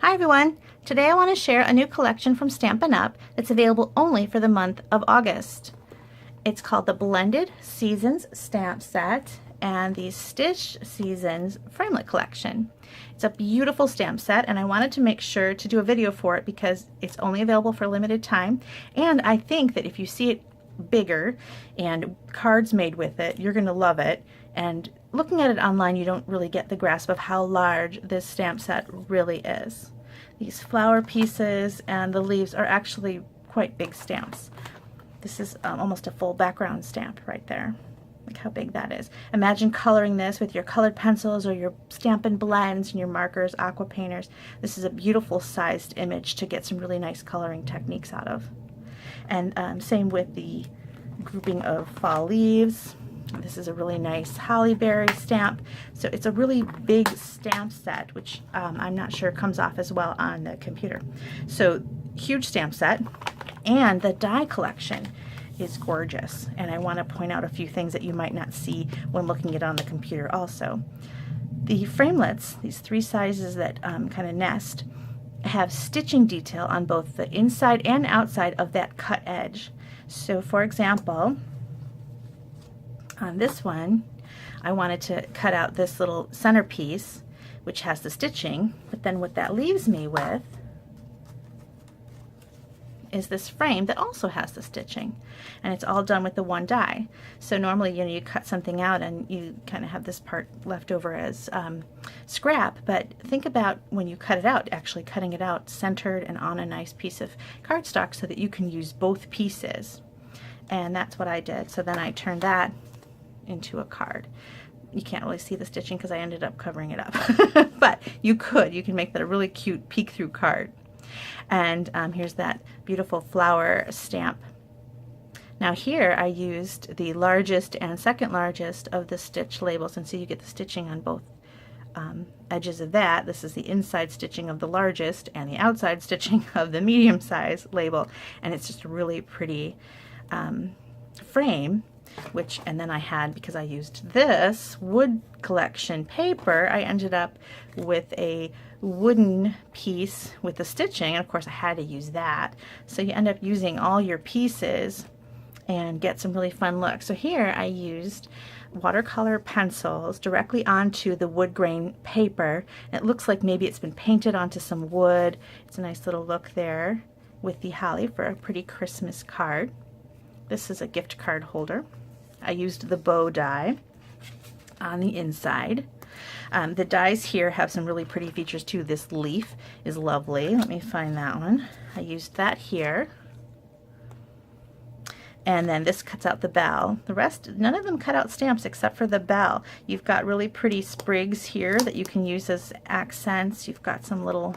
Hi everyone! Today I want to share a new collection from Stampin' Up! That's available only for the month of August. It's called the Blended Seasons Stamp Set and the Stitch Seasons Framelit Collection. It's a beautiful stamp set and I wanted to make sure to do a video for it because it's only available for a limited time, and I think that if you see it bigger and cards made with it, you're going to love it. And looking at it online, you don't really get the grasp of how large this stamp set really is. These flower pieces and the leaves are actually quite big stamps. This is almost a full background stamp right there. Look how big that is. Imagine coloring this with your colored pencils or your Stampin' Blends and your markers, aqua painters. This is a beautiful sized image to get some really nice coloring techniques out of. And same with the grouping of fall leaves. This is a really nice holly berry stamp. So it's a really big stamp set, which I'm not sure comes off as well on the computer. So huge stamp set, and the die collection is gorgeous. And I want to point out a few things that you might not see when looking at it on the computer also. The framelits, these three sizes that kind of nest, have stitching detail on both the inside and outside of that cut edge. So for example, on this one, I wanted to cut out this little centerpiece, which has the stitching, but then what that leaves me with is this frame that also has the stitching, and it's all done with the one die. So normally, you cut something out and you kind of have this part left over as scrap, but think about when you cut it out, actually cutting it out centered and on a nice piece of cardstock so that you can use both pieces. And that's what I did. So then I turned that into a card. You can't really see the stitching because I ended up covering it up, but you can make that a really cute peek through card. And here's that beautiful flower stamp. Now here I used the largest and second largest of the stitch labels, and so you get the stitching on both edges of that. This is the inside stitching of the largest and the outside stitching of the medium size label, and it's just a really pretty frame. And then I had, because I used this wood collection paper, I ended up with a wooden piece with the stitching, and of course I had to use that. So you end up using all your pieces and get some really fun looks. So here I used watercolor pencils directly onto the wood grain paper. It looks like maybe it's been painted onto some wood. It's a nice little look there with the holly for a pretty Christmas card. This is a gift card holder. I used the bow die on the inside. The dies here have some really pretty features too. This leaf is lovely. Let me find that one. I used that here. And then this cuts out the bell. The rest, none of them cut out stamps except for the bell. You've got really pretty sprigs here that you can use as accents. You've got some little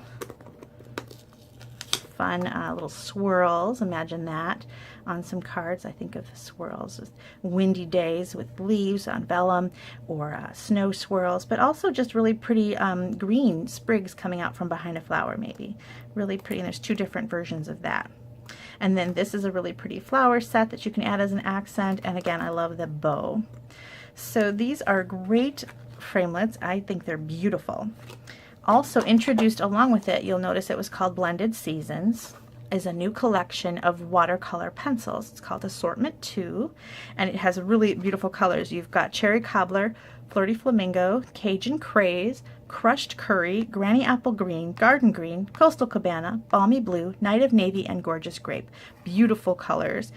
fun little swirls. Imagine that on some cards. I think of swirls with windy days with leaves on vellum, or snow swirls, but also just really pretty green sprigs coming out from behind a flower, maybe. Really pretty, and there's two different versions of that. And then this is a really pretty flower set that you can add as an accent, and again, I love the bow. So these are great framelits. I think they're beautiful. Also introduced along with it, you'll notice it was called Blended Seasons, is a new collection of watercolor pencils. It's called Assortment 2, and it has really beautiful colors. You've got Cherry Cobbler, Flirty Flamingo, Cajun Craze, Crushed Curry, Granny Apple Green, Garden Green, Coastal Cabana, Balmy Blue, Night of Navy, and Gorgeous Grape. Beautiful colors.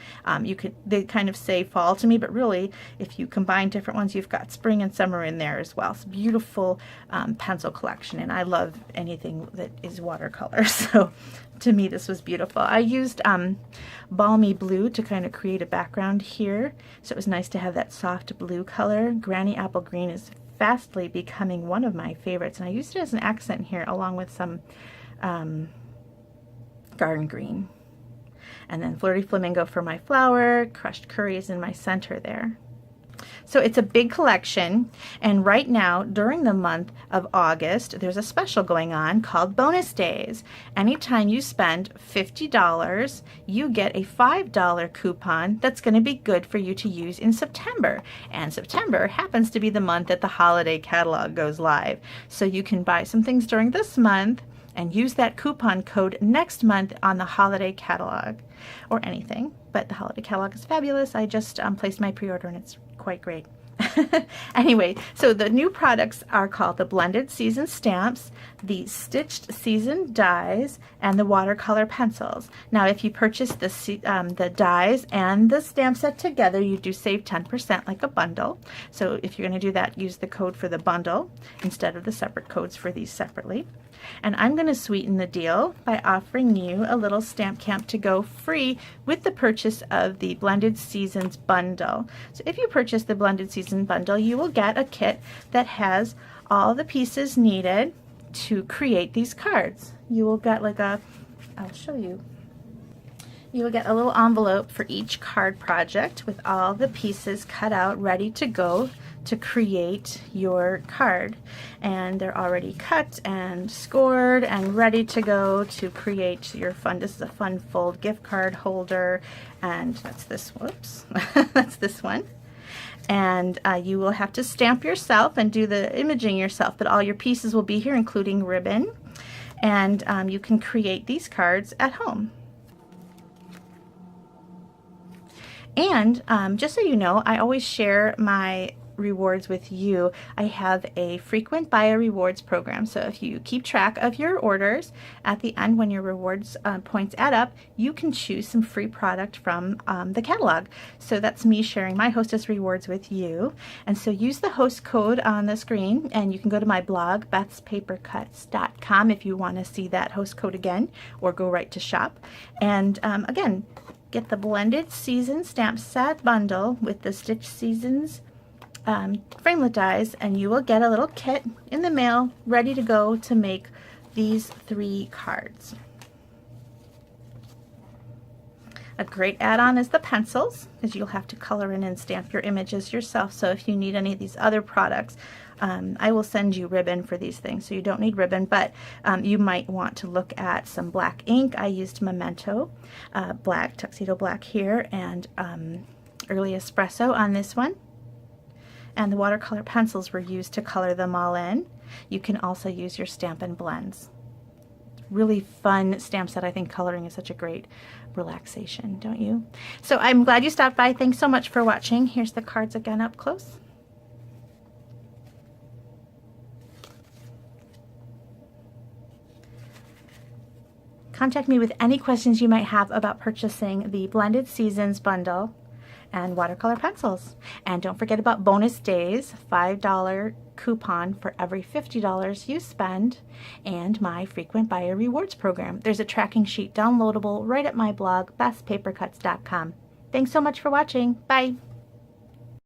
They kind of say fall to me, but really, if you combine different ones, you've got spring and summer in there as well. It's a beautiful pencil collection, and I love anything that is watercolor, so to me this was beautiful. I used Balmy Blue to kind of create a background here, so it was nice to have that soft blue color. Granny Apple Green is fastly becoming one of my favorites, and I used it as an accent here along with some garden green. And then Flirty Flamingo for my flower, Crushed Curry is in my center there. So it's a big collection, and right now during the month of August there's a special going on called Bonus Days. Anytime you spend $50, you get a $5 coupon that's going to be good for you to use in September, and September happens to be the month that the holiday catalog goes live. So you can buy some things during this month and use that coupon code next month on the holiday catalog, or anything, but the holiday catalog is fabulous. I just placed my pre-order and it's quite great. Anyway, so the new products are called the blended season stamps, the stitched season dies, and the watercolor pencils. Now, if you purchase the dies and the stamp set together, you do save 10% like a bundle. So if you're going to do that, use the code for the bundle instead of the separate codes for these separately. And I'm going to sweeten the deal by offering you a little stamp camp to go free with the purchase of the Blended Seasons bundle. So if you purchase the Blended Season bundle, you will get a kit that has all the pieces needed to create these cards. You will get like I'll show you. You will get a little envelope for each card project with all the pieces cut out ready to go to create your card, and they're already cut and scored and ready to go to create your fun. This is a fun fold gift card holder, and that's this. Whoops, that's this one. And you will have to stamp yourself and do the imaging yourself, but all your pieces will be here, including ribbon, and you can create these cards at home. And just so you know, I always share my rewards with you. I have a frequent buyer rewards program. So if you keep track of your orders, at the end when your rewards points add up, you can choose some free product from the catalog. So that's me sharing my hostess rewards with you. And so use the host code on the screen, and you can go to my blog, bethspapercuts.com, if you want to see that host code again, or go right to shop. And again, get the Blended Season Stamp Set bundle with the Stitch Seasons framelit dies, and you will get a little kit in the mail ready to go to make these 3 cards. A great add-on is the pencils, because you'll have to color in and stamp your images yourself. So if you need any of these other products, I will send you ribbon for these things, so you don't need ribbon, but you might want to look at some black ink. I used Memento black, tuxedo black here, and early espresso on this one. And the watercolor pencils were used to color them all in. You can also use your Stampin' Blends. Really fun stamp set. I think coloring is such a great relaxation, don't you? So I'm glad you stopped by. Thanks so much for watching. Here's the cards again up close. Contact me with any questions you might have about purchasing the Blended Seasons bundle and watercolor pencils. And don't forget about bonus days, $5 coupon for every $50 you spend, and my frequent buyer rewards program. There's a tracking sheet downloadable right at my blog, bethspapercuts.com. Thanks so much for watching. Bye.